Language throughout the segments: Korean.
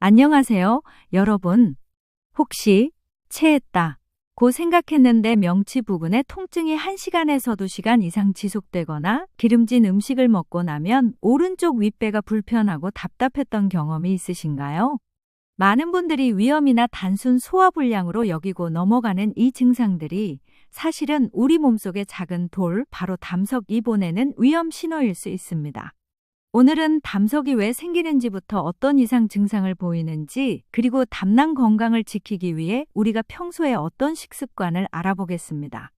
안녕하세요, 여러분. 혹시 체했다 고 생각했는데 명치 부근에 통증이 1시간에서 2시간 이상 지속되거나 기름진 음식을 먹고 나면 오른쪽 윗배가 불편하고 답답했던 경험이 있으신가요? 많은 분들이 위염이나 단순 소화불량으로 여기고 넘어가는 이 증상들이 사실은 우리 몸속의 작은 돌, 바로 담석이 보내는 위험 신호일 수 있습니다. 오늘은 담석이 왜 생기는지부터 어떤 이상 증상을 보이는지, 그리고 담낭 건강을 지키기 위해 우리가 평소에 어떤 식습관을 알아보겠습니다.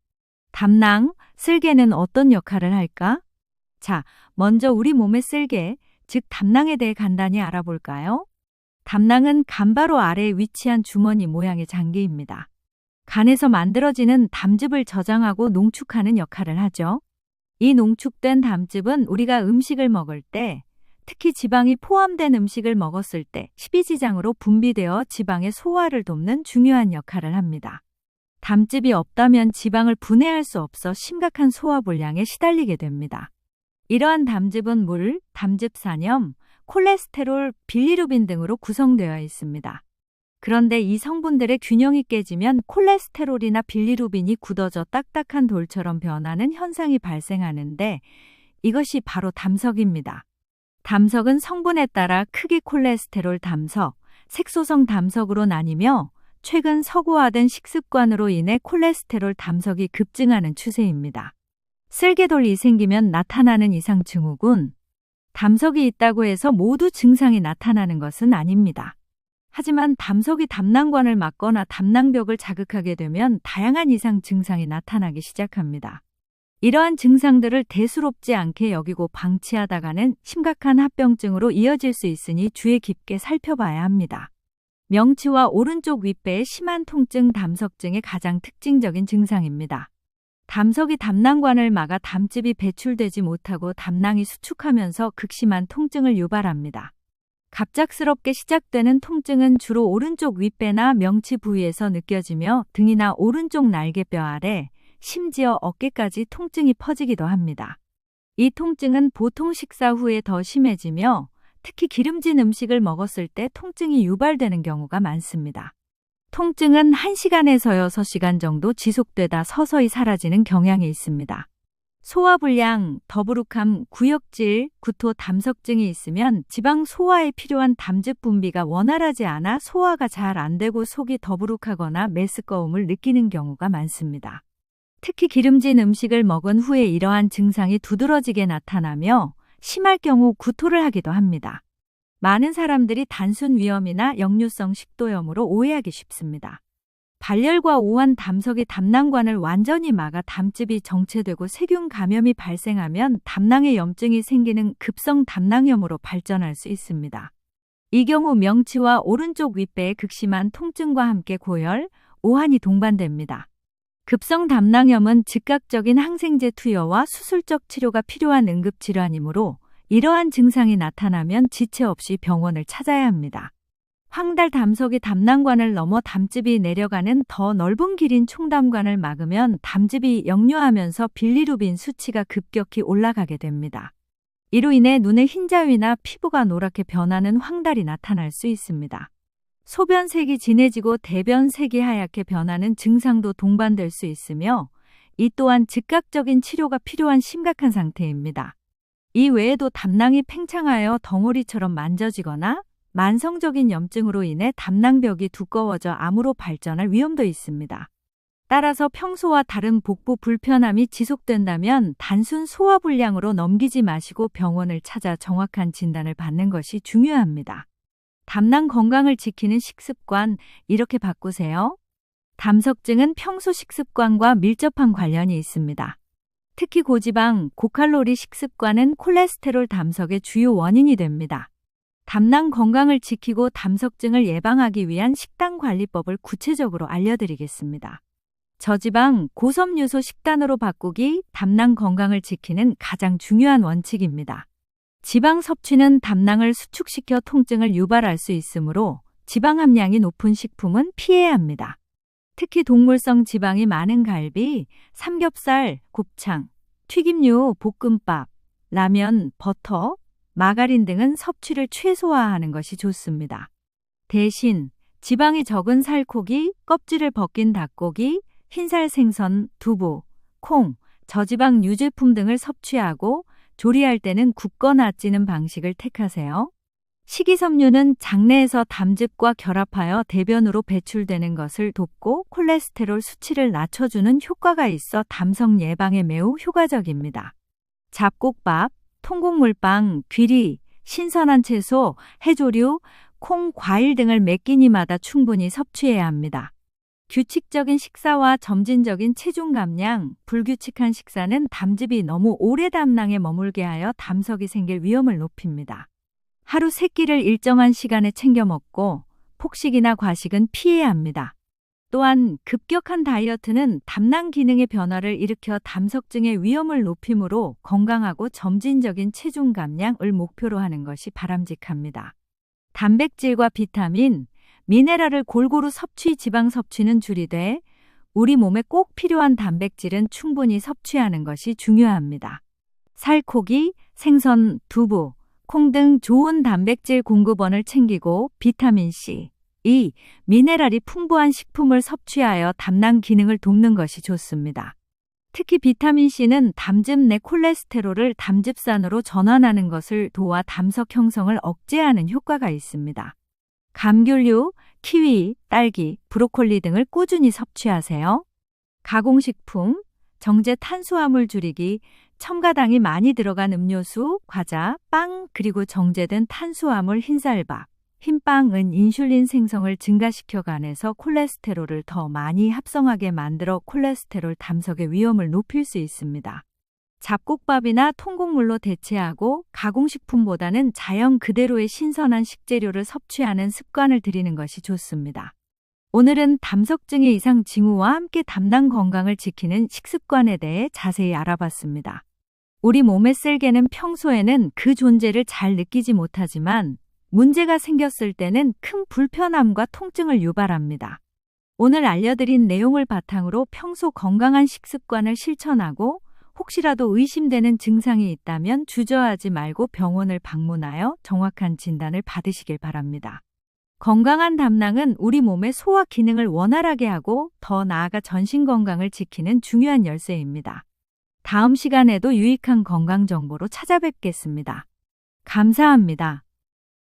담낭, 쓸개는 어떤 역할을 할까? 자, 먼저 우리 몸의 쓸개, 즉 담낭에 대해 간단히 알아볼까요? 담낭은 간 바로 아래에 위치한 주머니 모양의 장기입니다. 간에서 만들어지는 담즙을 저장하고 농축하는 역할을 하죠. 이 농축된 담즙은 우리가 음식을 먹을 때, 특히 지방이 포함된 음식을 먹었을 때 십이지장으로 분비되어 지방의 소화를 돕는 중요한 역할을 합니다. 담즙이 없다면 지방을 분해할 수 없어 심각한 소화불량에 시달리게 됩니다. 이러한 담즙은 물, 담즙산염, 콜레스테롤, 빌리루빈 등으로 구성되어 있습니다. 그런데 이 성분들의 균형이 깨지면 콜레스테롤이나 빌리루빈이 굳어져 딱딱한 돌처럼 변하는 현상이 발생하는데, 이것이 바로 담석입니다. 담석은 성분에 따라 크기 콜레스테롤 담석, 색소성 담석으로 나뉘며, 최근 서구화된 식습관으로 인해 콜레스테롤 담석이 급증하는 추세입니다. 쓸개돌이 생기면 나타나는 이상 증후군. 담석이 있다고 해서 모두 증상이 나타나는 것은 아닙니다. 하지만 담석이 담낭관을 막거나 담낭벽을 자극하게 되면 다양한 이상 증상이 나타나기 시작합니다. 이러한 증상들을 대수롭지 않게 여기고 방치하다가는 심각한 합병증으로 이어질 수 있으니 주의 깊게 살펴봐야 합니다. 명치와 오른쪽 윗배의 심한 통증, 담석증의 가장 특징적인 증상입니다. 담석이 담낭관을 막아 담즙이 배출되지 못하고 담낭이 수축하면서 극심한 통증을 유발합니다. 갑작스럽게 시작되는 통증은 주로 오른쪽 윗배나 명치 부위에서 느껴지며 등이나 오른쪽 날개뼈 아래, 심지어 어깨까지 통증이 퍼지기도 합니다. 이 통증은 보통 식사 후에 더 심해지며, 특히 기름진 음식을 먹었을 때 통증이 유발되는 경우가 많습니다. 통증은 1시간에서 6시간 정도 지속되다 서서히 사라지는 경향이 있습니다. 소화불량, 더부룩함, 구역질, 구토, 담석증이 있으면 지방 소화에 필요한 담즙 분비가 원활하지 않아 소화가 잘 안 되고 속이 더부룩하거나 메스꺼움을 느끼는 경우가 많습니다. 특히 기름진 음식을 먹은 후에 이러한 증상이 두드러지게 나타나며 심할 경우 구토를 하기도 합니다. 많은 사람들이 단순 위염이나 역류성 식도염으로 오해하기 쉽습니다. 발열과 오한 담석이 담낭관을 완전히 막아 담즙이 정체되고 세균 감염이 발생하면 담낭에 염증이 생기는 급성 담낭염으로 발전할 수 있습니다. 이 경우 명치와 오른쪽 윗배의 극심한 통증과 함께 고열, 오한이 동반됩니다. 급성 담낭염은 즉각적인 항생제 투여와 수술적 치료가 필요한 응급질환이므로 이러한 증상이 나타나면 지체 없이 병원을 찾아야 합니다. 황달 담석이 담낭관을 넘어 담즙이 내려가는 더 넓은 길인 총담관을 막으면 담즙이 역류하면서 빌리루빈 수치가 급격히 올라가게 됩니다. 이로 인해 눈의 흰자위나 피부가 노랗게 변하는 황달이 나타날 수 있습니다. 소변색이 진해지고 대변색이 하얗게 변하는 증상도 동반될 수 있으며, 이 또한 즉각적인 치료가 필요한 심각한 상태입니다. 이 외에도 담낭이 팽창하여 덩어리처럼 만져지거나 만성적인 염증으로 인해 담낭벽이 두꺼워져 암으로 발전할 위험도 있습니다. 따라서 평소와 다른 복부 불편함이 지속된다면 단순 소화불량으로 넘기지 마시고 병원을 찾아 정확한 진단을 받는 것이 중요합니다. 담낭 건강을 지키는 식습관, 이렇게 바꾸세요. 담석증은 평소 식습관과 밀접한 관련이 있습니다. 특히 고지방, 고칼로리 식습관은 콜레스테롤 담석의 주요 원인이 됩니다. 담낭 건강을 지키고 담석증을 예방하기 위한 식단관리법을 구체적으로 알려드리겠습니다. 저지방, 고섬유소 식단으로 바꾸기, 담낭 건강을 지키는 가장 중요한 원칙입니다. 지방 섭취는 담낭을 수축시켜 통증을 유발할 수 있으므로 지방 함량이 높은 식품은 피해야 합니다. 특히 동물성 지방이 많은 갈비, 삼겹살, 곱창, 튀김류, 볶음밥, 라면, 버터, 마가린 등은 섭취를 최소화하는 것이 좋습니다. 대신 지방이 적은 살코기, 껍질을 벗긴 닭고기, 흰살 생선, 두부, 콩, 저지방 유제품 등을 섭취하고 조리할 때는 굽거나 찌는 방식을 택하세요. 식이섬유는 장내에서 담즙과 결합하여 대변으로 배출되는 것을 돕고 콜레스테롤 수치를 낮춰주는 효과가 있어 담석 예방에 매우 효과적입니다. 잡곡밥, 통곡물빵, 귀리, 신선한 채소, 해조류, 콩, 과일 등을 매 끼니마다 충분히 섭취해야 합니다. 규칙적인 식사와 점진적인 체중 감량, 불규칙한 식사는 담즙이 너무 오래 담낭에 머물게 하여 담석이 생길 위험을 높입니다. 하루 3끼를 일정한 시간에 챙겨 먹고 폭식이나 과식은 피해야 합니다. 또한 급격한 다이어트는 담낭 기능의 변화를 일으켜 담석증의 위험을 높이므로 건강하고 점진적인 체중 감량을 목표로 하는 것이 바람직합니다. 단백질과 비타민, 미네랄을 골고루 지방 섭취는 줄이되 우리 몸에 꼭 필요한 단백질은 충분히 섭취하는 것이 중요합니다. 살코기, 생선, 두부, 콩 등 좋은 단백질 공급원을 챙기고 비타민C, E, 미네랄이 풍부한 식품을 섭취하여 담낭 기능을 돕는 것이 좋습니다. 특히 비타민C는 담즙 내 콜레스테롤을 담즙산으로 전환하는 것을 도와 담석 형성을 억제하는 효과가 있습니다. 감귤류, 키위, 딸기, 브로콜리 등을 꾸준히 섭취하세요. 가공식품, 정제 탄수화물 줄이기, 첨가당이 많이 들어간 음료수, 과자, 빵, 그리고 정제된 탄수화물 흰쌀밥, 흰빵은 인슐린 생성을 증가시켜 간에서 콜레스테롤을 더 많이 합성하게 만들어 콜레스테롤 담석의 위험을 높일 수 있습니다. 잡곡밥이나 통곡물로 대체하고 가공식품보다는 자연 그대로의 신선한 식재료를 섭취하는 습관을 들이는 것이 좋습니다. 오늘은 담석증의 이상 징후와 함께 담낭 건강을 지키는 식습관에 대해 자세히 알아봤습니다. 우리 몸의 셀개는 평소에는 그 존재를 잘 느끼지 못하지만 문제가 생겼을 때는 큰 불편함과 통증을 유발합니다. 오늘 알려드린 내용을 바탕으로 평소 건강한 식습관을 실천하고 혹시라도 의심되는 증상이 있다면 주저하지 말고 병원을 방문하여 정확한 진단을 받으시길 바랍니다. 건강한 담낭은 우리 몸의 소화 기능을 원활하게 하고 더 나아가 전신 건강을 지키는 중요한 열쇠입니다. 다음 시간에도 유익한 건강 정보로 찾아뵙겠습니다. 감사합니다.